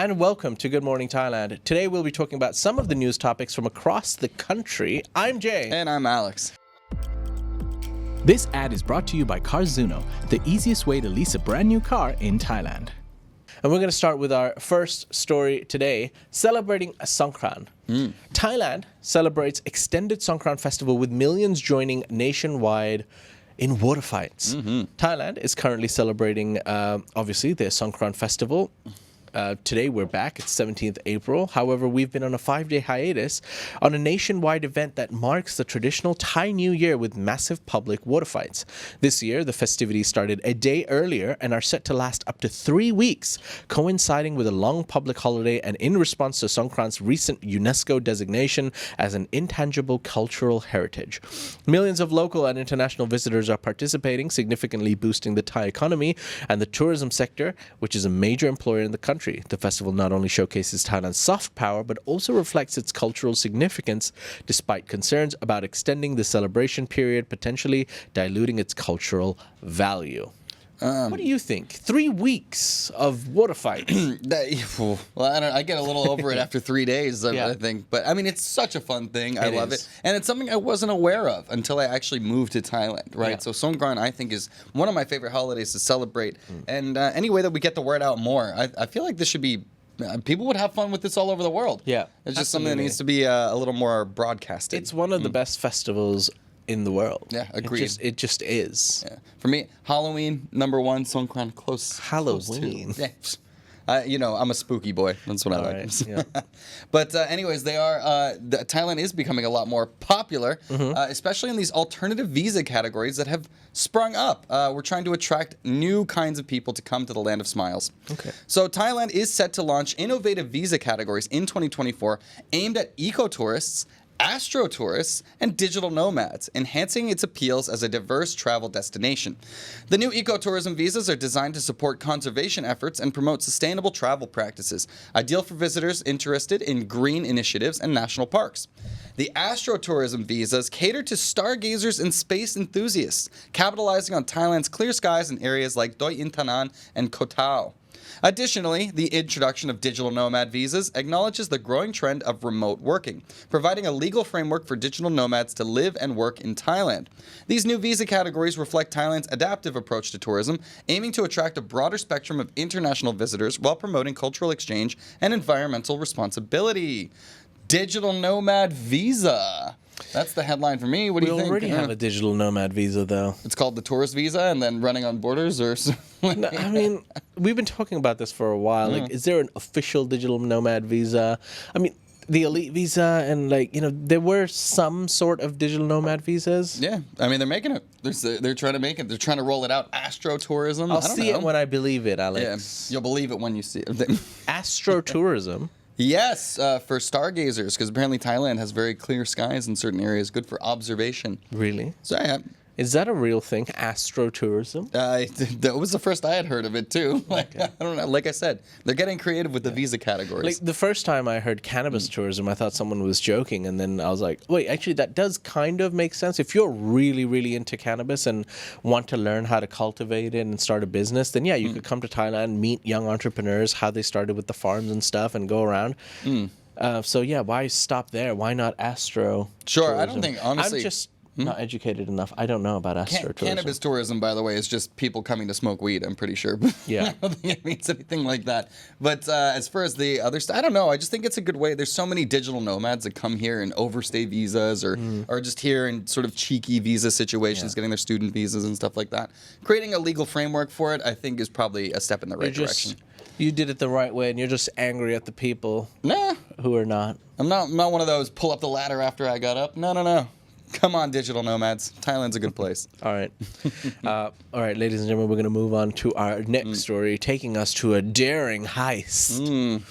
and welcome to Good Morning Thailand. Today we'll be talking about some of the news topics from across the country. I'm Jay. And I'm Alex. This ad is brought to you by Carzuno, the easiest way to lease a brand new car in Thailand. And we're going to start with our first story today, celebrating Songkran. Thailand celebrates extended Songkran festival with millions joining nationwide in water fights. Thailand is currently celebrating, obviously, their Songkran festival. Today we're back. It's 17th April. However, we've been on a 5-day hiatus on a nationwide event that marks the traditional Thai New Year with massive public water fights. This year, the festivities started a day earlier and are set to last up to 3 weeks, coinciding with a long public holiday and in response to Songkran's recent UNESCO designation as an intangible cultural heritage. Millions of local and international visitors are participating, significantly boosting the Thai economy and the tourism sector, which is a major employer in the country. The festival not only showcases Thailand's soft power, but also reflects its cultural significance, despite concerns about extending the celebration period, potentially diluting its cultural value. What do you think? 3 weeks of water fights. I get a little over it after 3 days, I think. But I mean, it's such a fun thing. I love it. And it's something I wasn't aware of until I actually moved to Thailand, right? So Songkran, I think, is one of my favorite holidays to celebrate. And any way that we get the word out more, I feel like this should be... people would have fun with this all over the world. Yeah, it's just something that needs to be a little more broadcasted. It's one of the best festivals in the world. Yeah, agreed. It just is. Yeah. For me, Halloween, number one, Songkran, close. Halloween. Close to. Yeah. I'm a spooky boy. That's what I like. Right, yeah. But anyways, Thailand is becoming a lot more popular, especially in these alternative visa categories that have sprung up. We're trying to attract new kinds of people to come to the land of smiles. Okay. So Thailand is set to launch innovative visa categories in 2024 aimed at eco-tourists, astro-tourists, and digital nomads, enhancing its appeals as a diverse travel destination. The new ecotourism visas are designed to support conservation efforts and promote sustainable travel practices, ideal for visitors interested in green initiatives and national parks. The astro-tourism visas cater to stargazers and space enthusiasts, capitalizing on Thailand's clear skies in areas like Doi Intanan and Koh Tao. Additionally, the introduction of digital nomad visas acknowledges the growing trend of remote working, providing a legal framework for digital nomads to live and work in Thailand. These new visa categories reflect Thailand's adaptive approach to tourism, aiming to attract a broader spectrum of international visitors while promoting cultural exchange and environmental responsibility. Digital nomad visa. That's the headline for me. What do you think? We already have a digital nomad visa, though. It's called the tourist visa and then running on borders or something. No, I mean, we've been talking about this for a while. Like, is there an official digital nomad visa? I mean, the elite visa and there were some sort of digital nomad visas. Yeah, I mean, they're making it. They're trying to make it. They're trying to roll it out. Astro-tourism. I'll see it when I believe it, Alex. Yeah, you'll believe it when you see it. Astro-tourism? Yes, for stargazers, because apparently Thailand has very clear skies in certain areas, good for observation. Really? So yeah. Is that a real thing, astro-tourism? That was the first I had heard of it, too. I don't know. Like I said, they're getting creative with the visa categories. Like, the first time I heard cannabis tourism, I thought someone was joking, and then I was like, wait, actually, that does kind of make sense. If you're really, really into cannabis and want to learn how to cultivate it and start a business, then yeah, you could come to Thailand, meet young entrepreneurs, how they started with the farms and stuff, and go around. So yeah, why stop there? Why not astro? Sure, I don't think, honestly... I'm just not educated enough. I don't know about astro-tourism. Cannabis tourism, by the way, is just people coming to smoke weed, I'm pretty sure. Yeah. I don't think it means anything like that. But as far as the other stuff, I don't know. I just think it's a good way. There's so many digital nomads that come here in overstay visas or just here in sort of cheeky visa situations, getting their student visas and stuff like that. Creating a legal framework for it, I think, is probably a step in the right direction. You did it the right way, and you're just angry at the people who are not. I'm not one of those pull up the ladder after I got up. No. Come on, digital nomads. Thailand's a good place. All right. All right, ladies and gentlemen, we're going to move on to our next story, taking us to a daring heist.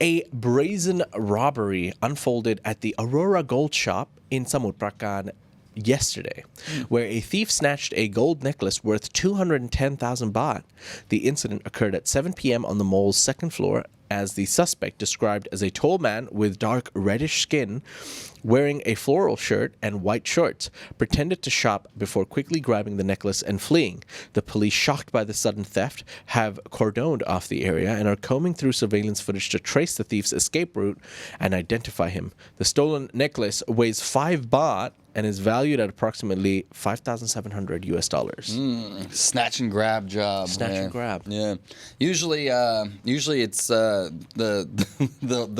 A brazen robbery unfolded at the Aurora Gold Shop in Samut Prakan yesterday, where a thief snatched a gold necklace worth 210,000 baht. The incident occurred at 7 p.m. on the mall's second floor as the suspect, described as a tall man with dark reddish skin, wearing a floral shirt and white shorts, pretended to shop before quickly grabbing the necklace and fleeing. The police, shocked by the sudden theft, have cordoned off the area and are combing through surveillance footage to trace the thief's escape route and identify him. The stolen necklace weighs 5 baht and is valued at approximately $5,700 US. Snatch and grab job. Snatch and grab. Yeah. Usually it's the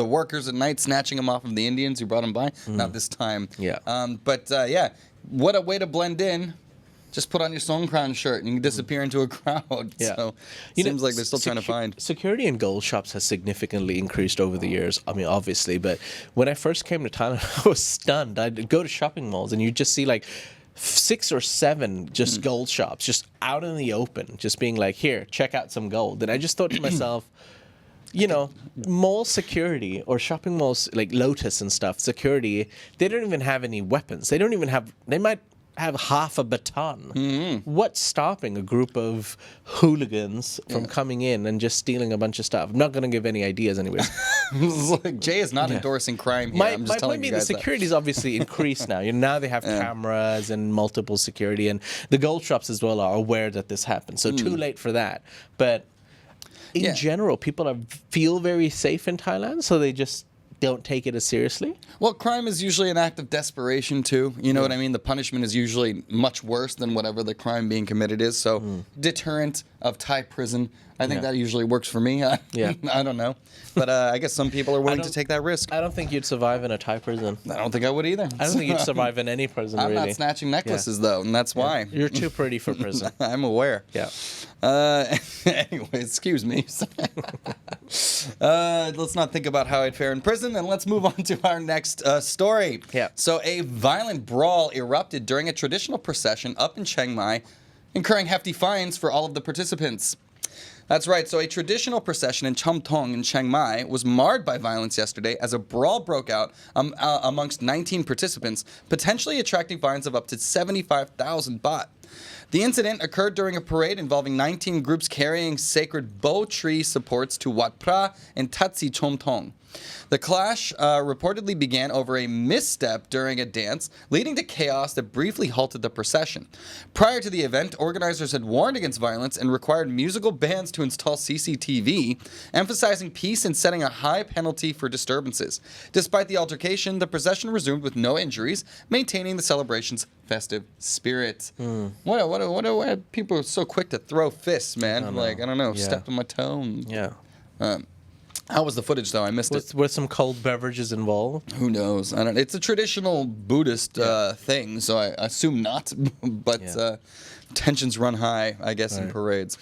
workers at night snatching them off of the Indians who brought them by. Not this time. Yeah. But what a way to blend in. Just put on your Songkran shirt and you can disappear into a crowd. Yeah. So seems like they're still trying to find. Security in gold shops has significantly increased over the years. I mean, obviously, but when I first came to Thailand, I was stunned. I'd go to shopping malls and you'd just see like 6 or 7 just gold shops just out in the open, just being like, here, check out some gold. And I just thought to myself, you know, mall security or shopping malls like Lotus and stuff, security, they don't even have any weapons. They might have half a baton. What's stopping a group of hooligans from coming in and just stealing a bunch of stuff? I'm not going to give any ideas anyways. Like, Jay is not endorsing crime here. I'm just telling point you being, guys the security's obviously increased now. Now they have cameras and multiple security, and the gold shops as well are aware that this happens. So too late for that. But in general, people feel very safe in Thailand, so they just don't take it as seriously. Well, crime is usually an act of desperation too. You know what I mean? The punishment is usually much worse than whatever the crime being committed is. So deterrent of Thai prison. I think that usually works for me. I don't know. But I guess some people are willing to take that risk. I don't think you'd survive in a Thai prison. I don't think I would either. I don't think you'd survive in any prison, I'm really. not snatching necklaces, though, and that's why. You're too pretty for prison. I'm aware. Yeah. Anyway, excuse me. Let's not think about how I'd fare in prison, and let's move on to our next story. Yeah. So a violent brawl erupted during a traditional procession up in Chiang Mai, incurring hefty fines for all of the participants. That's right. So a traditional procession in Chom Thong in Chiang Mai was marred by violence yesterday as a brawl broke out amongst 19 participants, potentially attracting fines of up to 75,000 baht. The incident occurred during a parade involving 19 groups carrying sacred bo tree supports to Wat Pra and Tatsi Chom Thong. The clash reportedly began over a misstep during a dance, leading to chaos that briefly halted the procession. Prior to the event, organizers had warned against violence and required musical bands to install CCTV, emphasizing peace and setting a high penalty for disturbances. Despite the altercation, the procession resumed with no injuries, maintaining the celebration's festive spirit. Why people are so quick to throw fists, man? I don't know, stepped on my toe. How was the footage, though? I missed it. Were some cold beverages involved? Who knows? I don't. It's a traditional Buddhist thing, so I assume not. But tensions run high, I guess, in parades.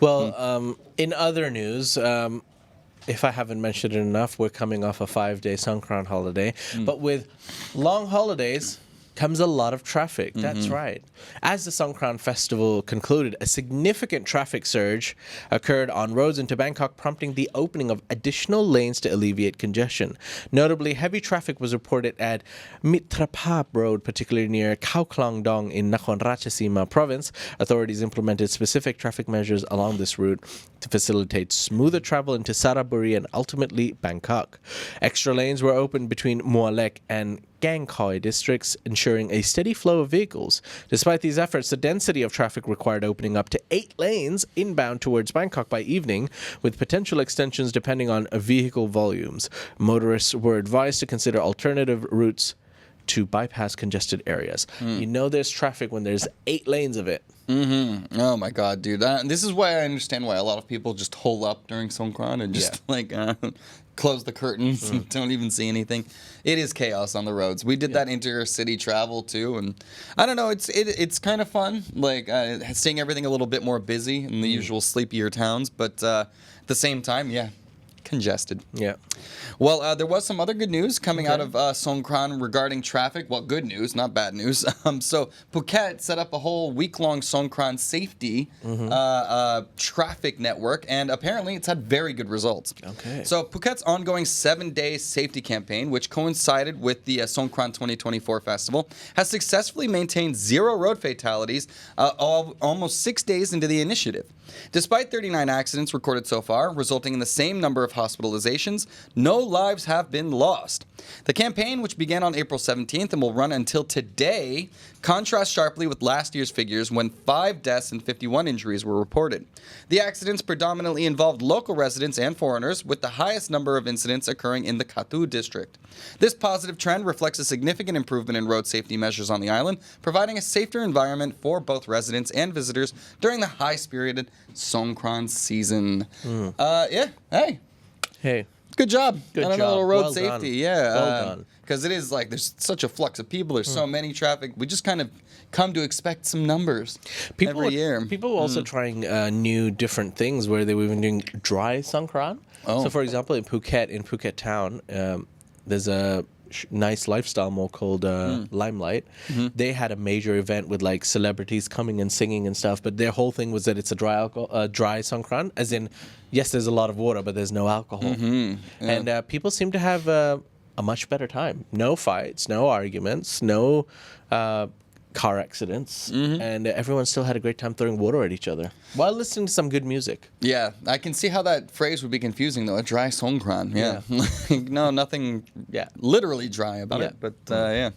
Well, in other news, if I haven't mentioned it enough, we're coming off a 5-day Songkran holiday. But with long holidays comes a lot of traffic. That's right. As the Songkran festival concluded, a significant traffic surge occurred on roads into Bangkok, prompting the opening of additional lanes to alleviate congestion. Notably, heavy traffic was reported at Mitrapap Road, particularly near Khao Klong Dong in Nakhon Ratchasima province. Authorities implemented specific traffic measures along this route to facilitate smoother travel into Saraburi and ultimately Bangkok. Extra lanes were opened between Mualek and Gang Khoi districts, ensuring a steady flow of vehicles. Despite these efforts, the density of traffic required opening up to 8 lanes inbound towards Bangkok by evening, with potential extensions depending on vehicle volumes. Motorists were advised to consider alternative routes to bypass congested areas. You know there's traffic when there's 8 lanes of it. Oh my God, dude! This is why I understand why a lot of people just hole up during Songkran and just close the curtains and don't even see anything. It is chaos on the roads. We did that intercity travel too, and I don't know. It's kind of fun, seeing everything a little bit more busy in the usual sleepier towns, but at the same time, congested. Yeah. Well, there was some other good news coming out of Songkran regarding traffic. Well, good news, not bad news. So Phuket set up a whole week-long Songkran safety traffic network, and apparently it's had very good results. Okay. So Phuket's ongoing 7-day safety campaign, which coincided with the Songkran 2024 festival, has successfully maintained 0 road fatalities almost 6 days into the initiative. Despite 39 accidents recorded so far, resulting in the same number of hospitalizations, no lives have been lost. The campaign, which began on April 17th and will run until today, contrasts sharply with last year's figures when 5 deaths and 51 injuries were reported. The accidents predominantly involved local residents and foreigners, with the highest number of incidents occurring in the Katu district. This positive trend reflects a significant improvement in road safety measures on the island, providing a safer environment for both residents and visitors during the high-spirited Songkran season. Hey. Good job. Good I don't know, job. little road Well safety. done. Yeah. Well done. Because it is like there's such a flux of people. There's so many traffic. We just kind of come to expect some numbers every year. People were also trying new different things where they were even doing dry Songkran. Oh. So, for example, in Phuket town, there's a nice lifestyle mall called Limelight. They had a major event with like celebrities coming and singing and stuff, but their whole thing was that it's a dry Songkran, as in, yes, there's a lot of water, but there's no alcohol. And people seem to have a much better time. No fights, no arguments, no car accidents, and everyone still had a great time throwing water at each other while listening to some good music. Yeah, I can see how that phrase would be confusing though. A dry Songkran. Yeah. No, nothing literally dry about it, but yeah.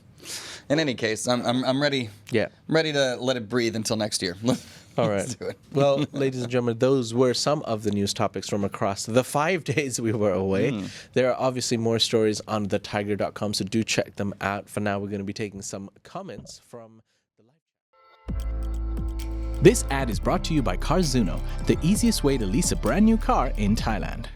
In any case, I'm ready. Yeah. I'm ready to let it breathe until next year. All right. Let's do it. Well, ladies and gentlemen, those were some of the news topics from across the 5 days we were away. There are obviously more stories on thethaiger.com, so do check them out. For now, we're going to be taking some comments from the live chat. This ad is brought to you by Carzuno, the easiest way to lease a brand new car in Thailand.